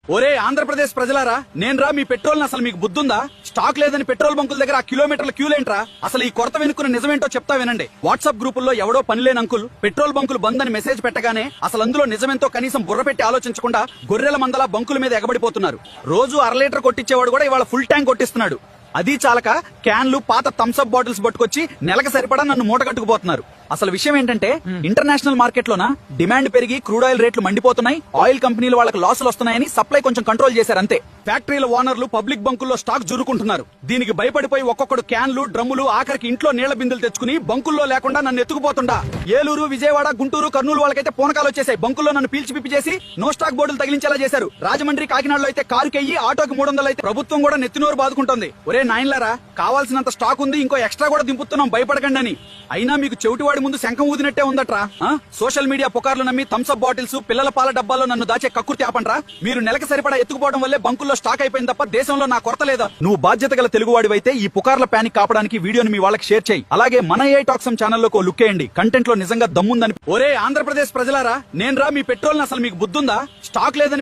ఒరే ఆంధ్రప్రదేశ్ ప్రజలారా, నేనురా మీ పెట్రోల్ అసలు మీకు బుద్ధుందా? స్టాక్ లేదని పెట్రోల్ బంకుల దగ్గర ఆ కిలోమీటర్ల క్యూలేంట్రా? అసలు ఈ కొరత వెనుకున్న నిజమేంటో చెప్తా వినండి. వాట్సాప్ గ్రూపుల్లో ఎవడో పనిలేని అంకుల్ పెట్రోల్ బంకులు బంద్ అని మెసేజ్ పెట్టగానే అసలు అందులో నిజమేంతో కనీసం బుర్ర పెట్టి ఆలోచించకుండా గొర్రెల మందల బంకుల మీద ఎగబడిపోతున్నారు. రోజు 1/2 లీటర్ కొట్టించేవాడు కూడా ఇవాళ ఫుల్ ట్యాంక్ కొట్టిస్తున్నాడు. అది చాలక క్యాన్లు పాత థమ్స్అప్ బాటిల్స్ పట్టుకొచ్చి నెలకు సరిపడా నన్ను మూట కట్టుకుపోతున్నారు. అసలు విషయం ఏంటంటే ఇంటర్నేషనల్ మార్కెట్ లోన డిమాండ్ పెరిగి క్రూడ్ ఆయిల్ రేట్లు మండిపోతున్నాయి. ఆయిల్ కంపెనీలు వాళ్ళకి లాసులు వస్తున్నాయని సప్లై కొంచెం కంట్రోల్ చేశారు అంతే. ఫ్యాక్టరీల ఓనర్లు పబ్లిక్ బంకుల్లో స్టాక్ జురుకుంటున్నారు. దీనికి భయపడిపోయి ఒక్కొక్కడు క్యాన్లు డ్రమ్ములు ఆఖరికి ఇంట్లో నీళ్ల బిందులు తెచ్చుకుని బంకుల్లో లేకుండా నన్ను ఎత్తుకుపోతుండా. ఏలూరు, విజయవాడ, గుంటూరు, కర్నూలు వాళ్ళకైతే పూనకాలు వచ్చేసాయి. బంకుల్లో నన్ను పీల్చి పిప్పి చేసి నో స్టాక్ బోర్డులు తగిలించేలా చేశారు. రాజమండ్రి, కాకినాడలో అయితే కారుకి అయ్యి ఆటోకి 300 అయితే ప్రభుత్వం కూడా నెత్తినోరు బాదుకుంటుంది. ఒరే నాయన్లారా, కావాల్సినంత స్టాక్ ఉంది, ఇంకో ఎక్స్ట్రా కూడా దింపుతున్నాం భయపడకండి అని. అయినా మీకు చెవిటివాడి ముందు శంఖం ఊదినట్టే ఉందట్రా. సోషల్ మీడియా పుకార్లు నమ్మి థమ్స్అప్ బాటిల్స్, పిల్లల పాల డబ్బాల్లో నన్ను దాచే కక్కుర్తి ఆపండ్రా. మీరు నెలకు సరిపడా ఎత్తుకుపోవడం వల్లే బంకుల్లో స్టాక్ అయిపోయింది తప్ప దేశంలో నా కొరత లేదా? నువ్వు బాధ్యత గల తెలుగువాడివైతే ఈ పుకార్ల ప్యానిక్ కాపడానికి వీడియోని మీ వాళ్ళకి షేర్ చేయి. అలాగే మన AI టాక్సం ఛానల్లోకి లుక్ వేయండి. కంటెంట్ లో నిజంగా దమ్ముందని. ఒరే ఆంధ్రప్రదేశ్ ప్రజలారా, నేనురా మీ పెట్రోల్ అసలు మీకు బుద్ధుందా? స్టాక్ లేదని